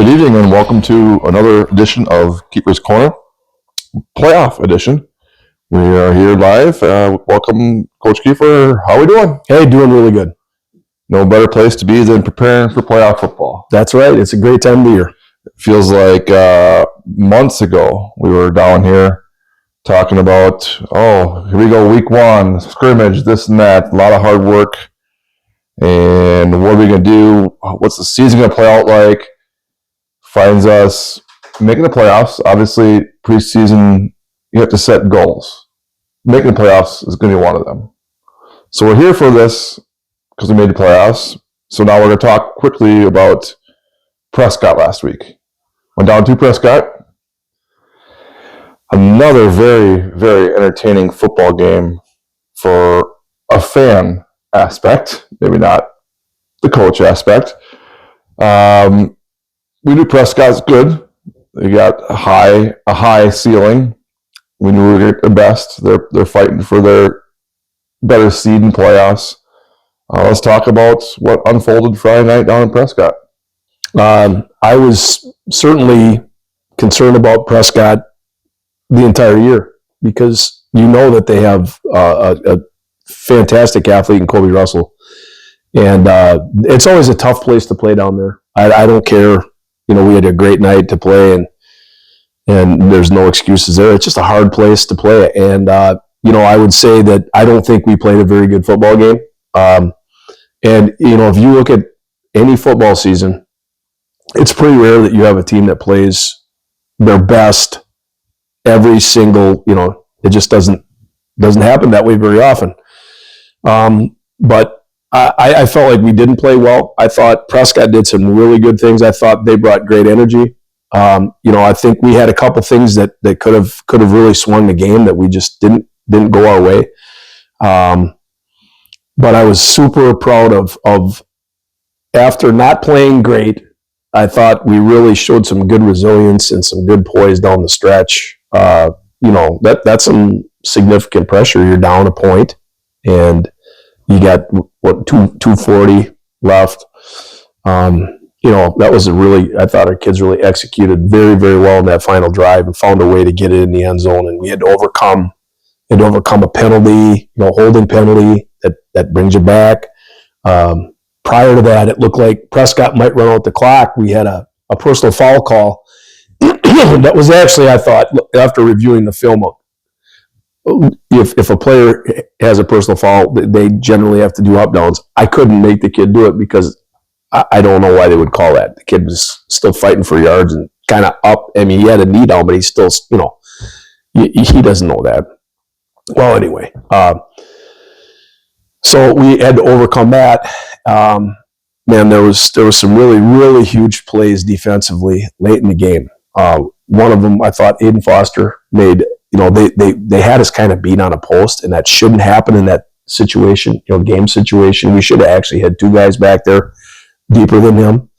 Good evening and welcome to another edition of Keeper's Corner, playoff edition. We are here live. Welcome, Coach Keefer. How are we doing? Hey, doing really good. No better place to be than preparing for playoff football. That's right. It's a great time of the year. It feels like months ago we were down here talking about, here we go, week one, scrimmage, this and that, a lot of hard work. And what are we going to do? What's the season going to play out like? Finds us making the playoffs. Obviously, preseason, you have to set goals. Making the playoffs is going to be one of them. So we're here for this because we made the playoffs. So now we're going to talk quickly about Prescott last week. Went down to Prescott. Another very, very entertaining football game for a fan aspect, maybe not the coach aspect. We knew Prescott's good. They got a high ceiling. We knew we were at the best. They're fighting for their better seed in playoffs. Let's talk about what unfolded Friday night down in Prescott. I was certainly concerned about Prescott the entire year because you know that they have a fantastic athlete in Kobe Russell. And it's always a tough place to play down there. I don't care. You know, we had a great night to play, and there's no excuses there. It's just a hard place to play. And, I would say that I don't think we played a very good football game. If you look at any football season, it's pretty rare that you have a team that plays their best every single, it just doesn't happen that way very often. But I felt like we didn't play well. I thought Prescott did some really good things. I thought they brought great energy. I think we had a couple things that could have really swung the game that we just didn't go our way. But I was super proud of after not playing great, I thought we really showed some good resilience and some good poise down the stretch. That's some significant pressure. You're down a point and you got 240 left. That was I thought our kids really executed very, very well in that final drive and found a way to get it in the end zone. And we had to overcome a penalty, holding penalty that brings you back. Prior to that, it looked like Prescott might run out the clock. We had a personal foul call. That was actually, I thought, after reviewing the film, if a player has a personal foul, they generally have to do up downs. I couldn't make the kid do it because I don't know why they would call that. The kid was still fighting for yards and kind of up. I mean, he had a knee down, but he's still, he doesn't know that. Well, anyway, so we had to overcome that. There was some really, really huge plays defensively late in the game. One of them, I thought Aiden Foster made. They had us kind of beat on a post, and that shouldn't happen in that situation, game situation. We should have actually had two guys back there deeper than him.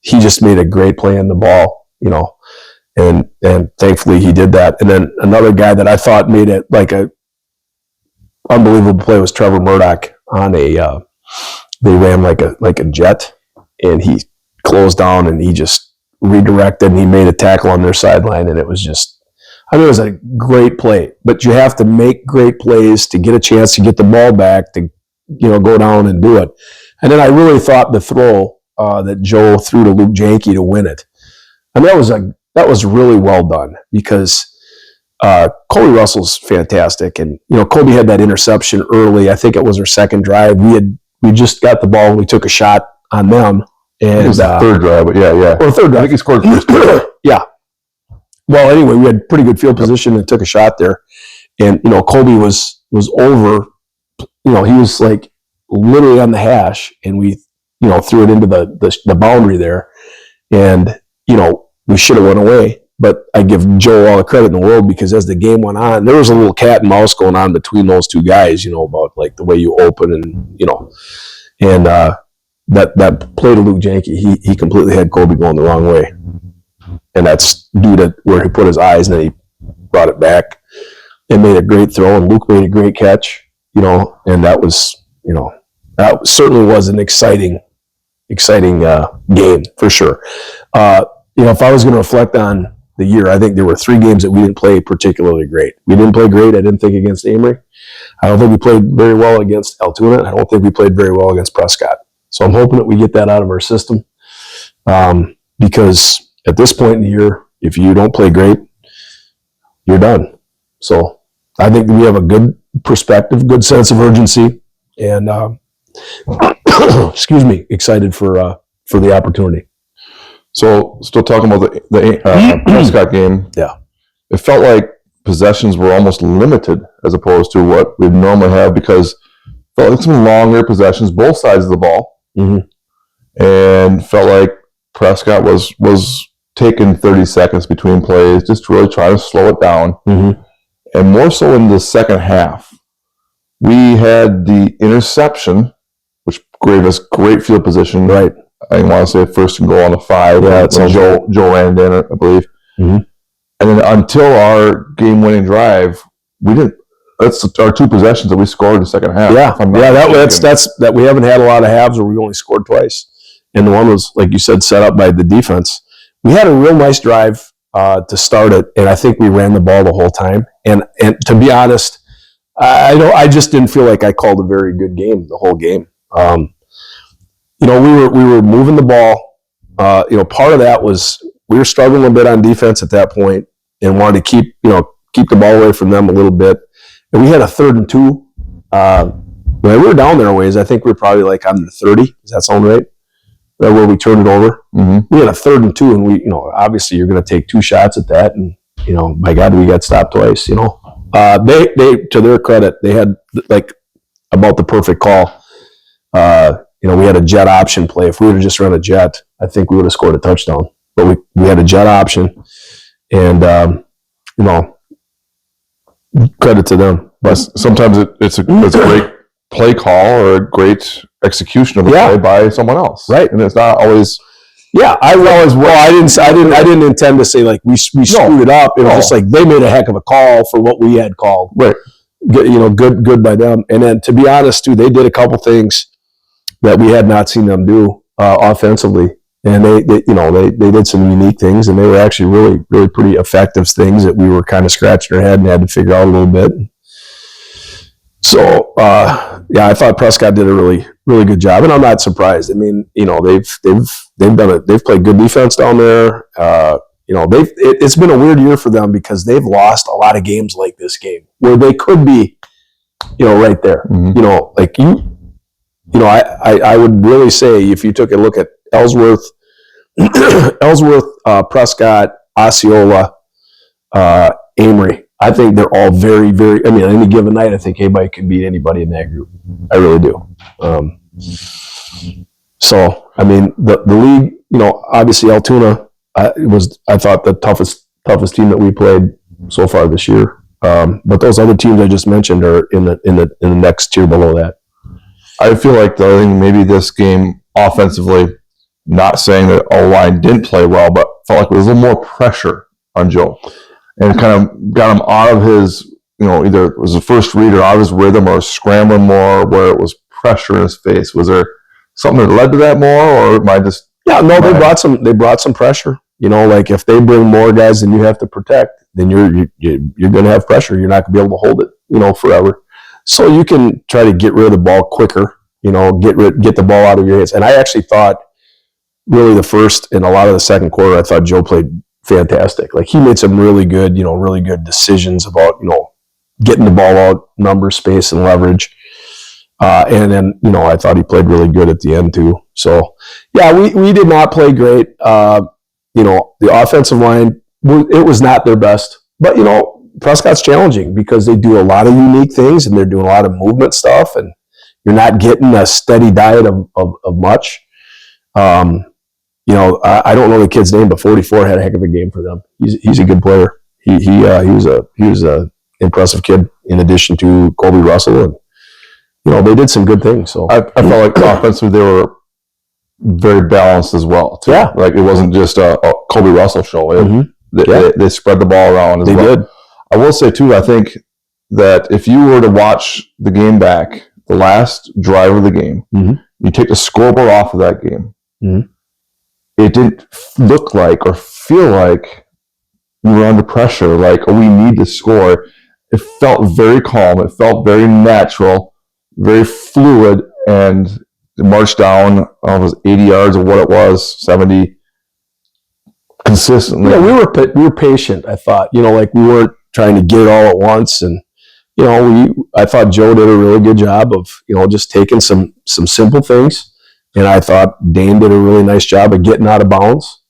He just made a great play on the ball, and thankfully he did that. And then another guy that I thought made it like a unbelievable play was Trevor Murdoch on they ran like a jet, and he closed down and he just redirected and he made a tackle on their sideline, and it was it was a great play. But you have to make great plays to get a chance to get the ball back to go down and do it. And then I really thought the throw that Joe threw to Luke Janke to win it, and that was really well done because Kobe Russell's fantastic, and Kobe had that interception early. I think it was our second drive. We just got the ball and we took a shot on them. And it was the third drive, but yeah. Or third drive. I think he scored first. Yeah. Well, anyway, we had pretty good field position and took a shot there. And, Kobe was over, he was like literally on the hash, and we, threw it into the boundary there. And, we should have went away. But I give Joe all the credit in the world because as the game went on, there was a little cat and mouse going on between those two guys, about like the way you open and, that play to Luke Janke, he completely had Kobe going the wrong way. And that's due to where he put his eyes, and then he brought it back and made a great throw, and Luke made a great catch, and that was, that certainly was an exciting game for sure. If I was going to reflect on the year, I think there were 3 games that we didn't play particularly great. We didn't play great, I didn't think, against Amory. I don't think we played very well against Altoona. I don't think we played very well against Prescott. So I'm hoping that we get that out of our system, because at this point in the year, if you don't play great, you're done. So I think we have a good perspective, good sense of urgency, and excuse me, excited for the opportunity. So, still talking about the Prescott game. Yeah. It felt like possessions were almost limited as opposed to what we'd normally have, because it felt like some longer possessions, both sides of the ball, and felt like Prescott was taking 30 seconds between plays, just really trying to slow it down. And more so in the second half. We had the interception, which gave us great field position. Right. I want to say first and goal on the 5. Yeah, when Joe ran it in, I believe. And then until our game-winning drive, we didn't. That's our 2 possessions that we scored in the second half. That we haven't had a lot of halves where we only scored twice, and the one was, like you said, set up by the defense. We had a real nice drive to start it, and I think we ran the ball the whole time. And to be honest, I just didn't feel like I called a very good game the whole game. We were moving the ball. Part of that was we were struggling a bit on defense at that point, and wanted to keep the ball away from them a little bit. And we had a 3rd and 2. When we were down there a ways, I think we were probably like on the 30. Does that sound right? Where we turned it over. We had a 3rd and 2, and we, obviously you're going to take 2 shots at that, and my God, we got stopped twice. They to their credit, they had like about the perfect call. We had a jet option play. If we would have just run a jet, I think we would have scored a touchdown. But we had a jet option, and credit to them. But sometimes it's a great play call or a great execution of the play by someone else, right? And it's not always. Yeah, I didn't intend to say like we screwed it up. It was just like they made a heck of a call for what we had called. Right. Good by them. And then, to be honest, too, they did a couple things that we had not seen them do offensively, and they did some unique things, and they were actually really, really pretty effective things that we were kind of scratching our head and had to figure out a little bit. So I thought Prescott did a really, really good job, and I'm not surprised. I mean, they've played good defense down there. It's been a weird year for them because they've lost a lot of games like this game where they could be, right there. I would really say if you took a look at Ellsworth, Prescott, Osceola, Amory, I think they're all very, very. I mean, on any given night, I think anybody can beat anybody in that group. I really do. So, I mean, the league, obviously Altoona was, I thought, the toughest team that we played so far this year. But those other teams I just mentioned are in the next tier below that. I feel like the other thing, maybe this game offensively, not saying that O-line didn't play well, but felt like there was a little more pressure on Joe, and kind of got him out of his, either it was the first read or out of his rhythm, or scrambling more where it was pressure in his face. Was there something that led to that more, or am I just? Yeah, no, they brought some pressure. Like if they bring more guys than you have to protect, then you're going to have pressure. You're not going to be able to hold it, forever. So you can try to get rid of the ball quicker. Get the ball out of your hands. And I actually thought, really, the first and a lot of the second quarter, I thought Joe played fantastic. Like he made some really good decisions about getting the ball out, number, space, and leverage. And then, I thought he played really good at the end too. So, yeah, we did not play great. The offensive line, it was not their best. But, Prescott's challenging because they do a lot of unique things and they're doing a lot of movement stuff, and you're not getting a steady diet of much. I don't know the kid's name, but 44 had a heck of a game for them. He's a good player. He was a impressive kid in addition to Colby Russell, and they did some good things. So I felt like offensively they were very balanced as well too. Yeah, like it wasn't just a Colby Russell show. They spread the ball around as well. They did. I will say too, I think that if you were to watch the game back, the last drive of the game, you take the scoreboard off of that game, it didn't look like or feel like we were under pressure, like, oh, we need to score. It felt very calm. It felt very natural, very fluid, and it marched down, it was 80 yards or what it was, 70, consistently. Yeah, we were patient, I thought. Like we weren't trying to get it all at once. And, I thought Joe did a really good job of, just taking some simple things. And I thought Dane did a really nice job of getting out of bounds.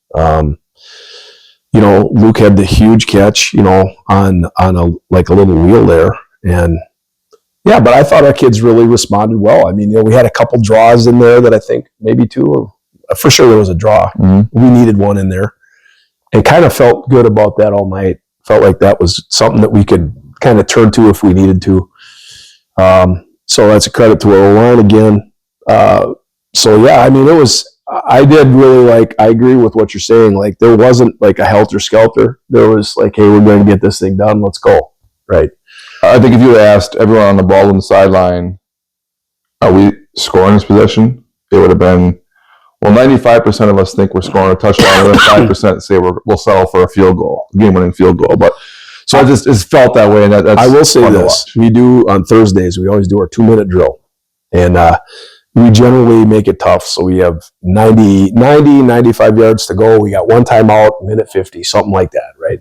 Luke had the huge catch, on a little wheel there. And yeah, but I thought our kids really responded well. I mean, we had a couple draws in there that I think maybe two, or for sure there was a draw. Mm-hmm. We needed one in there. And kind of felt good about that all night. Felt like that was something that we could kind of turn to if we needed to. So that's a credit to our line again. So yeah, I mean, I did really I agree with what you're saying. Like there wasn't like a helter-skelter. There was like, hey, we're going to get this thing done. Let's go. Right. I think if you had asked everyone on the ball on the sideline, are we scoring this possession? It would have been, well, 95% of us think we're scoring a touchdown, and then 5% say we'll settle for a field goal, game-winning field goal. But so I just felt that way, and that's I will say this: we do on Thursdays. We always do our 2-minute drill, and we generally make it tough. So we have 95 yards to go. We got one timeout, minute 50, something like that, right?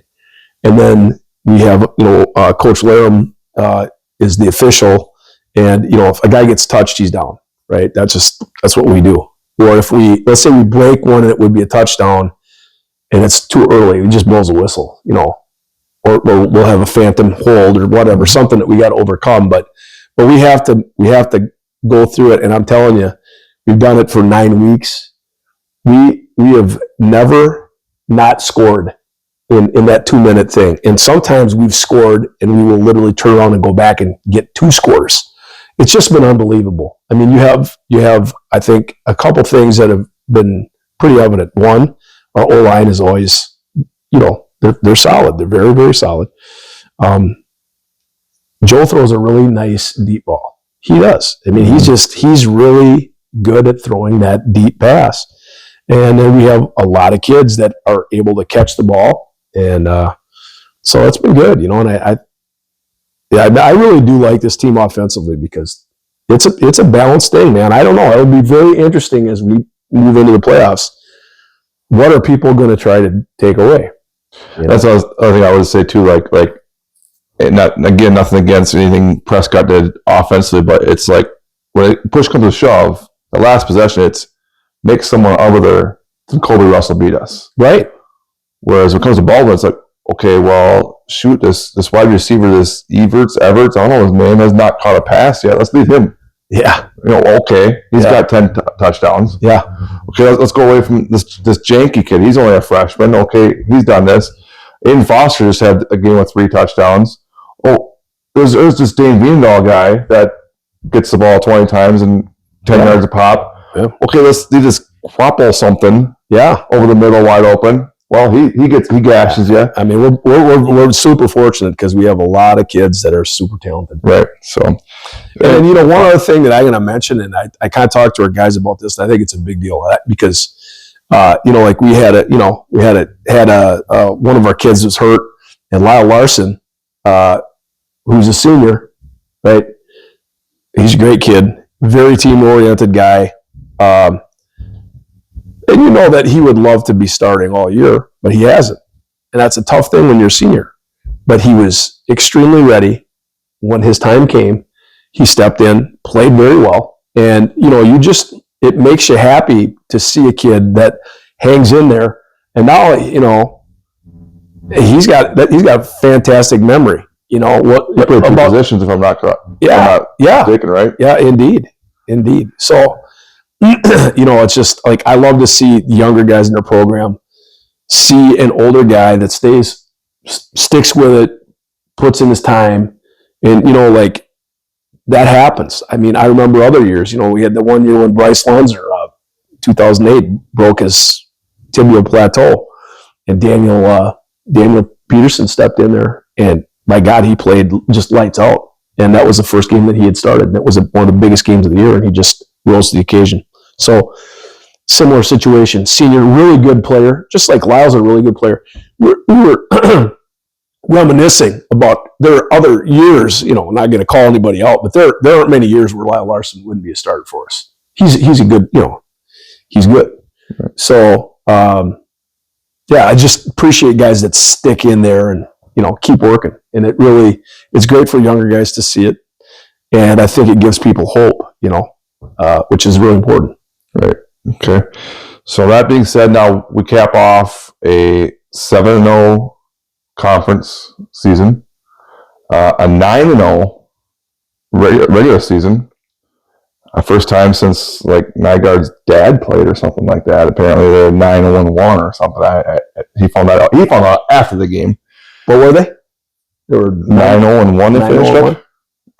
And then we have, Coach Laram is the official, and if a guy gets touched, he's down, right? That's what we do. Or if let's say we break one and it would be a touchdown and it's too early, we just blows a whistle, or we'll have a phantom hold or whatever, something that we got to overcome. But we have to go through it. And I'm telling you, we've done it for 9 weeks. We have never not scored in that 2-minute thing. And sometimes we've scored and we will literally turn around and go back and get 2 scores. It's just been unbelievable. I mean, you have, I think, a couple things that have been pretty evident. One, our O-line is always, they're solid. They're very, very solid. Joe throws a really nice deep ball. He does. I mean, he's really good at throwing that deep pass. And then we have a lot of kids that are able to catch the ball. And so it's been good, and I really do like this team offensively because it's a balanced thing, man. I don't know. It'll be very interesting as we move into the playoffs. What are people going to try to take away? That's the other thing I would say too. Like, nothing against anything Prescott did offensively, but it's like when push comes to shove, the last possession, it's make someone over there. Kobe Russell beat us, right? Whereas when it comes to Baldwin, it's like, okay, well, shoot, this wide receiver, this Everts, I don't know his name, has not caught a pass yet. Let's leave him. Yeah. Okay, he's got 10 touchdowns. Yeah. Okay, let's go away from this janky kid. He's only a freshman. Okay, he's done this. Aiden Foster just had a game with 3 touchdowns. Oh, there's this Dane Viendahl guy that gets the ball 20 times and 10 yards a pop. Yeah. Okay, let's do this quapple something. Yeah. Over the middle, wide open. Well, he gashes you. I mean, we're super fortunate because we have a lot of kids that are super talented. Right. So, and one other thing that I'm going to mention, and I kind of talked to our guys about this, and I think it's a big deal because, like we had one of our kids was hurt, and Lyle Larson, who's a senior, right? He's a great kid, very team-oriented guy. And that he would love to be starting all year, but he hasn't. And that's a tough thing when you're a senior. But he was extremely ready when his time came. He stepped in, played very well. And, it makes you happy to see a kid that hangs in there. And now, he's got fantastic memory. He played 2 positions if I'm not correct. Yeah. Mistaken, right? Yeah, indeed. So, it's just like I love to see the younger guys in their program see an older guy that sticks with it, puts in his time, and like that happens. I mean, I remember other years. We had the one year when Bryce Lunzer, 2008, broke his tibial plateau, and Daniel Peterson stepped in there, and my God, he played just lights out. And that was the first game that he had started. That was one of the biggest games of the year, and he just rose to the occasion. So, similar situation. Senior, really good player, just like Lyle's a really good player. We were reminiscing about their other years. You know, I'm not going to call anybody out, but there aren't many years where Lyle Larson wouldn't be a starter for us. He's a good, you know, he's good. So, yeah, I just appreciate guys that stick in there and, you know, keep working. And it's great for younger guys to see it. And I think it gives people hope, you know, which is really important. Right. Okay. So that being said, now we cap off a 7-0 conference season, a 9-0 regular season. First time since like Nygaard's dad played or something like that. Apparently they're 9-1 or something. He found that out. He found out after the game. What were they? They were 9-1 they finished up.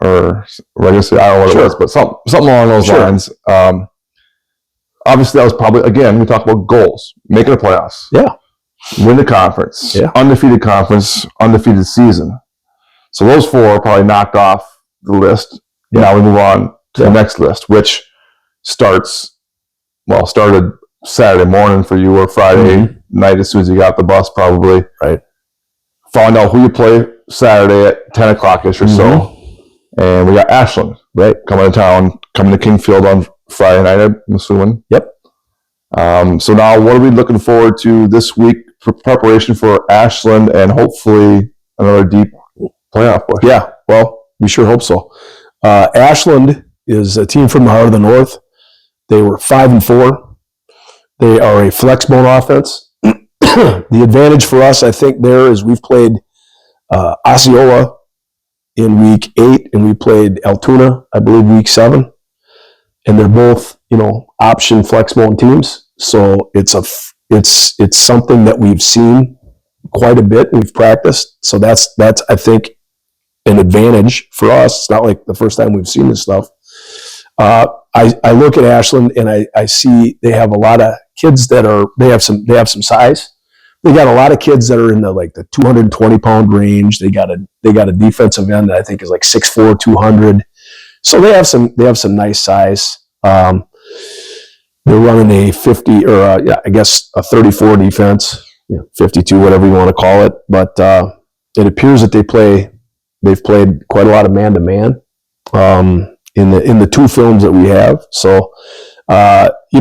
Or regular season, I don't know what it was, but something along those lines. Obviously that was probably, again, we talk about goals. Making the playoffs. Yeah. Win the conference. Yeah. Undefeated conference. Undefeated season. So those four are probably knocked off the list. Yeah. Now we move on to the next list, which started Saturday morning for you or Friday night as soon as you got the bus, probably. Right. Found out who you play Saturday at 10 o'clock-ish or so. And we got Ashland, right, coming to Kingfield on Friday night, I'm assuming. Yep. So now what are we looking forward to this week for preparation for Ashland and hopefully another deep playoff push? Yeah, well, we sure hope so. Ashland is a team from the heart of the North. They were 5-4. They are a flex bone offense. The advantage for us, I think, there is we've played Osceola in week 8, and we played Altoona, I believe, week 7. And they're both, you know, option flex bone teams. So it's something that we've seen quite a bit. We've practiced. So that's I think an advantage for us. It's not like the first time we've seen this stuff. I look at Ashland and I see they have a lot of kids that they have some size. They got a lot of kids that are in the 220 pound range. They got a defensive end that I think is like 6'4", 200. So they have some nice size. They're running a 50 or I guess a 34 defense, 52, whatever you want to call it. But it appears that they've played quite a lot of man to man in the 2 films that we have. So you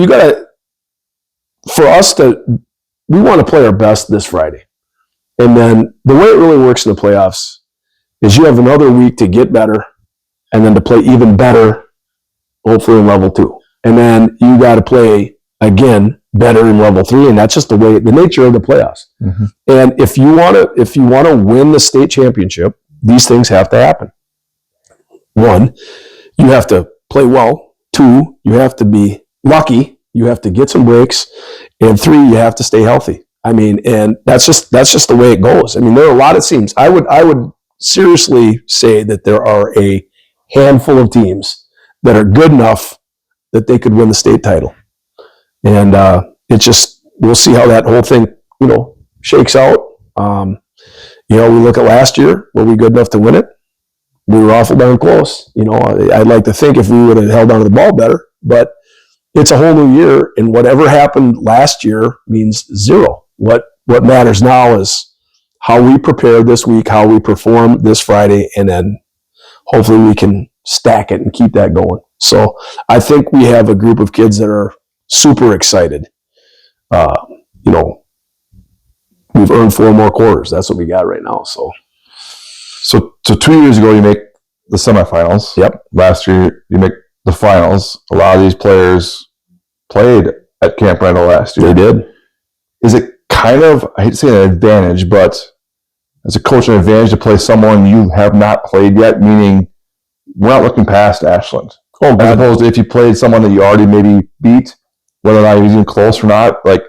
gotta. For us we want to play our best this Friday. And then the way it really works in the playoffs is you have another week to get better and then to play even better, hopefully in level 2. And then you got to play again better in level 3. And that's just the nature of the playoffs. Mm-hmm. And if you want to win the state championship, these things have to happen. 1, you have to play well. 2, you have to be lucky. You have to get some breaks, and 3, you have to stay healthy. I mean, and that's just the way it goes. I mean, there are a lot of teams. I would seriously say that there are a handful of teams that are good enough that they could win the state title. And we'll see how that whole thing, shakes out. We look at last year, were we good enough to win it? We were awful darn close. I'd like to think if we would have held onto the ball better, but it's a whole new year, and whatever happened last year means 0. What matters now is how we prepare this week, how we perform this Friday, and then hopefully we can stack it and keep that going. So I think we have a group of kids that are super excited. We've earned 4 more quarters. That's what we got right now. So 2 years ago, you make the semifinals. Yep. Last year, you make the finals. A lot of these players played at Camp Randall last year. They did. Is it kind of, I hate to say an advantage, but as a coach, an advantage to play someone you have not played yet, meaning we're not looking past Ashland. As opposed to if you played someone that you already maybe beat, whether or not you're even close or not, we'll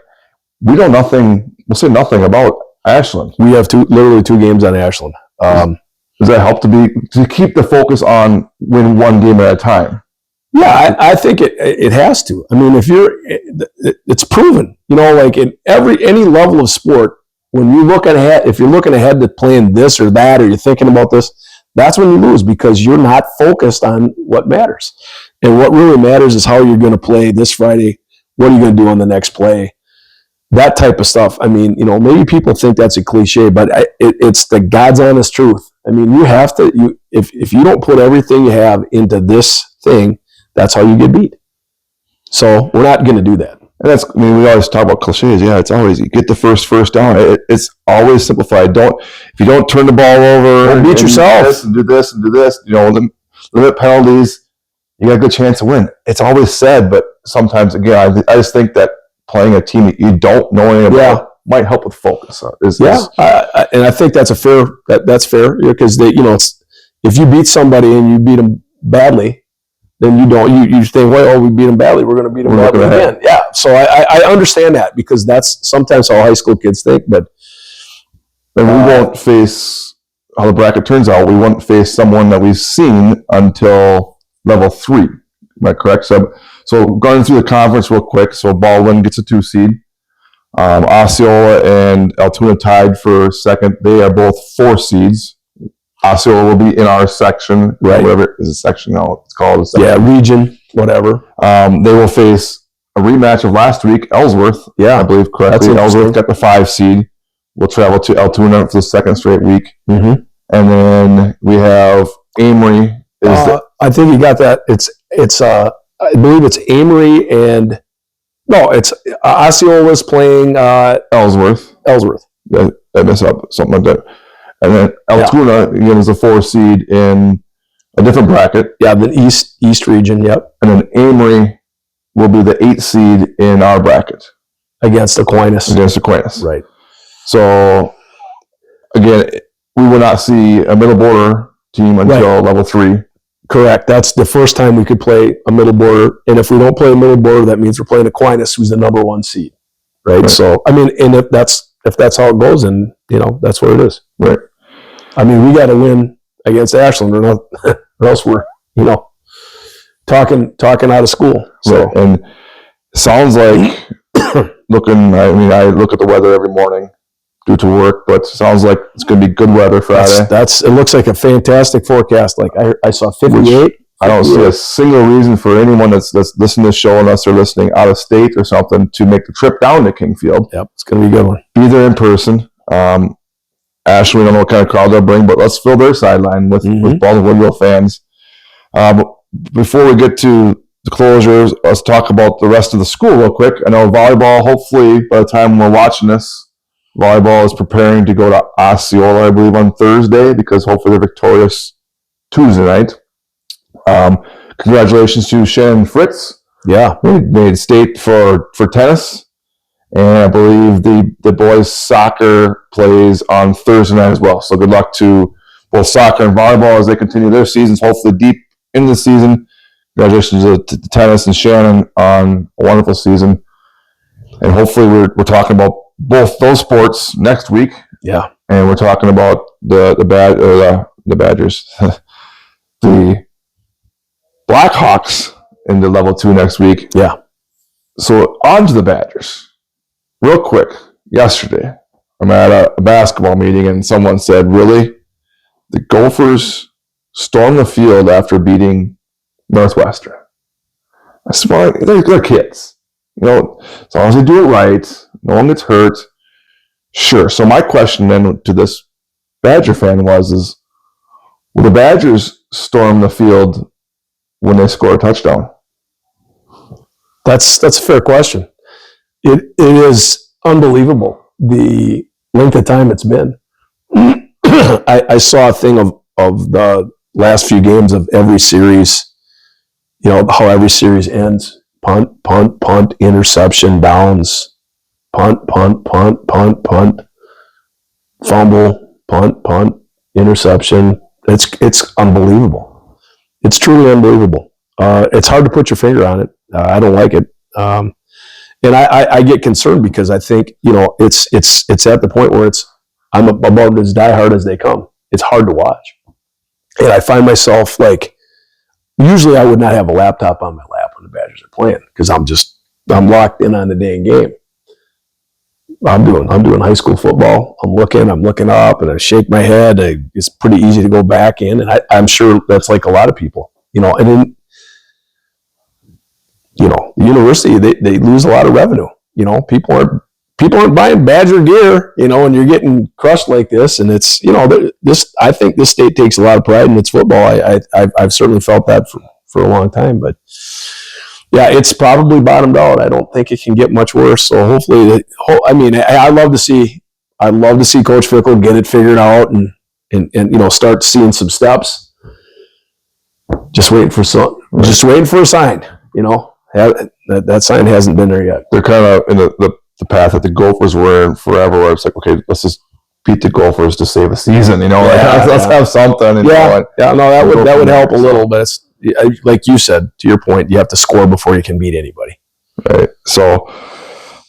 say nothing about Ashland. We have literally 2 games on Ashland. Does that help to keep the focus on win 1 game at a time? Yeah, I think it has to. I mean, it's proven. In any level of sport, when you look ahead, if you're looking ahead to playing this or that, or you're thinking about this, that's when you lose because you're not focused on what matters. And what really matters is how you're going to play this Friday. What are you going to do on the next play? That type of stuff. I mean, maybe people think that's a cliche, but it's the God's honest truth. I mean, you have to, if you don't put everything you have into this thing, that's how you get beat. So we're not going to do that. And we always talk about cliches. Yeah, it's always, you get the first down. It's always simplified. If you don't turn the ball over, don't beat yourself. Do this, limit penalties, you got a good chance to win. It's always said, but sometimes, again, I just think that playing a team that you don't know anything about might help with focus. And I think that's fair because if you beat somebody and you beat them badly, then you think, well, we beat them badly, we're going to beat them badly again. Yeah, so I understand that because that's sometimes how high school kids think, but we won't face, how the bracket turns out, we won't face someone that we've seen until level 3. Am I correct? So going through the conference real quick, so Baldwin gets a 2 seed. Osceola and Altoona tied for second. They are both 4 seeds. Osceola will be in our section, right? Whatever is a section now, it's called. Region, whatever. They will face a rematch of last week, Ellsworth. Yeah, I believe correctly. Ellsworth got the 5 seed. We'll travel to Altoona for the second straight week, and then we have Amory. I think you got that. It's I believe it's Amory and it's Osceola's playing Ellsworth. I mess up something like that. And then Altoona, again, is a 4 seed in a different bracket. Yeah, the East region, yep. And then Amory will be the 8 seed in our bracket. Against Aquinas. Right. So, again, we will not see a middle border team until level 3. Correct. That's the first time we could play a middle border. And if we don't play a middle border, that means we're playing Aquinas, who's the number 1 seed. Right? So, I mean, and if that's how it goes, and that's what it is. Right. I mean, we got to win against Ashland, or else we're talking out of school. So, right. And it sounds like I look at the weather every morning due to work, but it sounds like it's going to be good weather Friday. It looks like a fantastic forecast. Like I saw 58. I don't see a single reason for anyone that's listening to the show, unless they're listening out of state or something, to make the trip down to Kingfield. Yep, it's going to be a good one. Be there in person. Ashland, we don't know what kind of crowd they'll bring, but let's fill their sideline with Baldwin Woodville fans. Before we get to the closures, let's talk about the rest of the school real quick. I know volleyball, hopefully by the time we're watching this, volleyball is preparing to go to Osceola, I believe, on Thursday, because hopefully they're victorious Tuesday night. Congratulations to Shannon Fritz. Yeah. He made state for tennis. And I believe the boys' soccer plays on Thursday night as well. So good luck to both soccer and volleyball as they continue their seasons, hopefully deep into the season. Congratulations to tennis and Shannon on a wonderful season. And hopefully we're talking about both those sports next week. Yeah. And we're talking about the Badgers, the Blackhawks into level 2 next week. Yeah. So on to the Badgers. Real quick, yesterday, I'm at a basketball meeting and someone said, really? The Gophers stormed the field after beating Northwestern. I said, well, they're kids. As long as they do it right, no one gets hurt. Sure. So my question then to this Badger fan will the Badgers storm the field when they score a touchdown? That's a fair question. It is unbelievable the length of time it's been. I saw a thing of the last few games of every series, how every series ends. Punt, punt, punt, interception, downs, punt, punt, punt, punt, punt, fumble, punt, interception. It's unbelievable. It's truly unbelievable. It's hard to put your finger on it. I don't like it. And I get concerned because I think, it's at the point where I'm about as diehard as they come. It's hard to watch. And I find myself usually I would not have a laptop on my lap when the Badgers are playing because I'm locked in on the dang game. I'm doing high school football. I'm looking up and I shake my head. It's pretty easy to go back in. And I'm sure that's like a lot of people, and then the university, they lose a lot of revenue. People aren't buying Badger gear, and you're getting crushed like this. And it's, I think this state takes a lot of pride in its football. I've certainly felt that for a long time, but yeah, it's probably bottomed out. I don't think it can get much worse. So hopefully, I love to see Coach Fickle get it figured out and start seeing some steps. Just waiting for a sign. That sign hasn't been there yet. They're kind of in the path that the Gophers were in forever, where it's like, okay, let's just beat the Gophers to save a season. Let's have something. That would help a little, but it's, like you said, to your point, you have to score before you can beat anybody. Right. So, all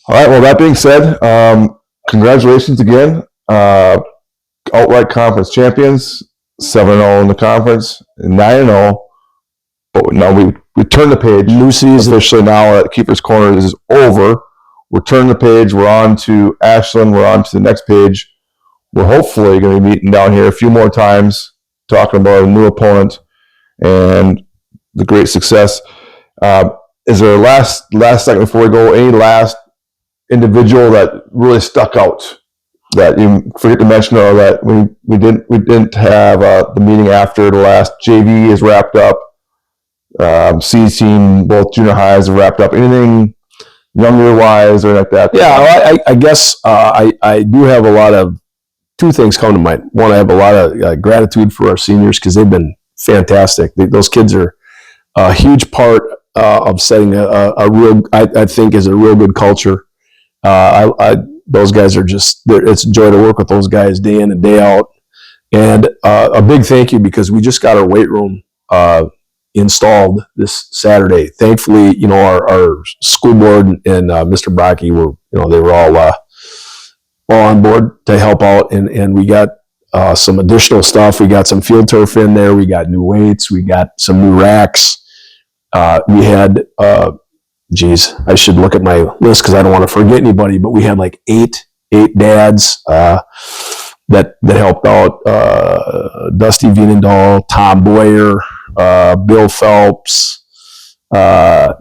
right. Well, that being said, congratulations again. Outright conference champions, 7-0 in the conference, 9-0. But now we turn the page. New season officially now at Keefer's Korner is over. We're turning the page. We're on to Ashland. We're on to the next page. We're hopefully going to be meeting down here a few more times, talking about a new opponent and the great success. Is there a last second before we go, any last individual that really stuck out that you forget to mention, or that we didn't have the meeting after the last JV is wrapped up, C team, both junior highs have wrapped up, anything younger wise or like that? Yeah, I guess I do have a lot of, two things come to mind. One, I have a lot of gratitude for our seniors because they've been fantastic. Those kids are a huge part of setting a real, I think, is a real good culture. Those guys are it's a joy to work with those guys day in and day out. And a big thank you, because we just got our weight room installed this Saturday. Thankfully, our school board and Mr. Brocky they were all on board to help out, and we got some additional stuff. We got some field turf in there. We got new weights. We got some new racks. We had, I should look at my list because I don't want to forget anybody, but we had like eight dads that helped out. Dusty Vienendahl, Tom Boyer, Bill Phelps,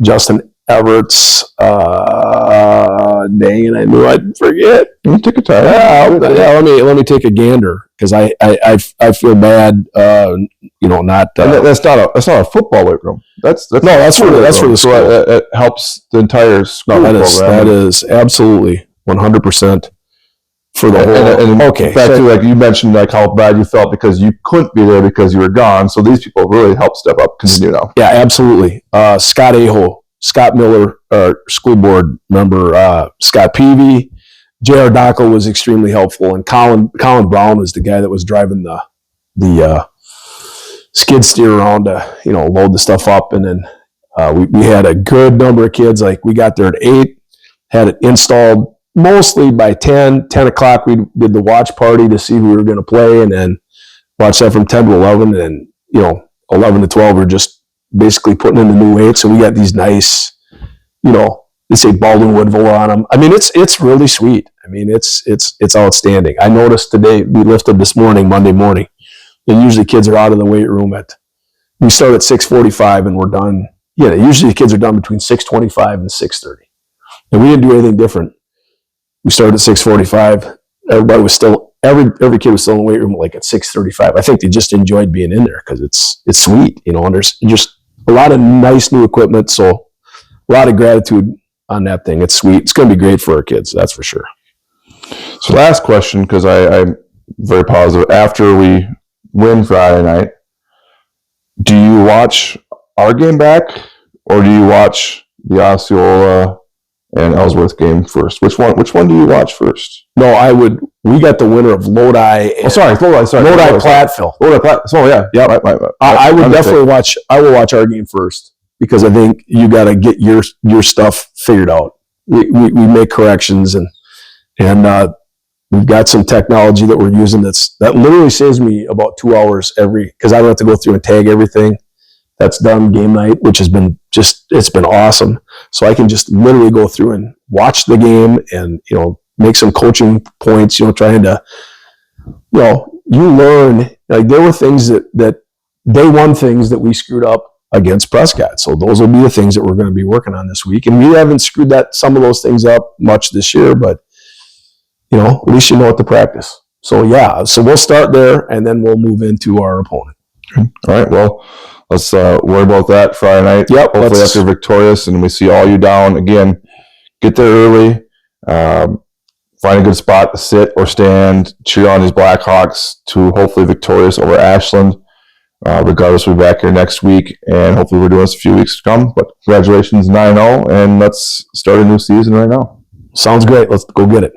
Justin Everts. Dang it, I knew I'd forget. You took a time. Let me take a gander, because I feel bad. Not. That's not a football weight room. That's for the school. So it helps the entire school program. That is absolutely 100% for the whole. Okay. Back to, like you mentioned, like how bad you felt because you couldn't be there because you were gone. So these people really helped step up. Continue now. Yeah, absolutely. Scott Aho, Scott Miller, school board member, Scott Peavy, J.R. Dockel was extremely helpful, and Colin Brown was the guy that was driving the skid steer around to load the stuff up. And then we had a good number of kids. Like, we got there at 8, had it installed mostly by 10 o'clock. We did the watch party to see who we were going to play, and then watched that from 10 to 11, and 11 to 12 we're just basically putting in the new weights. So we got these nice, they say Baldwin Woodville on them. I mean, it's really sweet. I mean, it's outstanding. I noticed today, we lifted this morning, Monday morning, and usually kids are out of the weight room we start at 6:45 and we're done. Yeah, usually the kids are done between 6:25 and 6:30. And we didn't do anything different. We started at 6:45. Everybody was still, every kid was still in the weight room like at 6:35. I think they just enjoyed being in there because it's sweet, and there's just a lot of nice new equipment. So a lot of gratitude on that thing. It's sweet. It's going to be great for our kids, that's for sure. So last question, because I'm very positive. After we win Friday night, do you watch our game back, or do you watch the Osceola and Ellsworth game first? Which one do you watch first? No, we got the winner of Lodi. Lodi Platteville. Oh yeah. Yep. Right. I would definitely watch. I will watch our game first, because I think you got to get your stuff figured out. We make corrections, and we've got some technology that we're using that literally saves me about 2 hours because I don't have to go through and tag everything that's done game night, which has been it's been awesome. So I can just literally go through and watch the game and, make some coaching points, trying to, you learn, like there were things that day one things that we screwed up against Prescott. So those will be the things that we're going to be working on this week. And we haven't screwed some of those things up much this year, but at least you know what to practice. So so we'll start there and then we'll move into our opponent. All right. Well, let's worry about that Friday night. Yep. Hopefully after victorious and we see all you down again. Get there early. Find a good spot to sit or stand. Cheer on these Blackhawks to hopefully victorious over Ashland. Regardless, we'll be back here next week, and hopefully we're doing this a few weeks to come. But congratulations, 9-0, and let's start a new season right now. Sounds great. Let's go get it.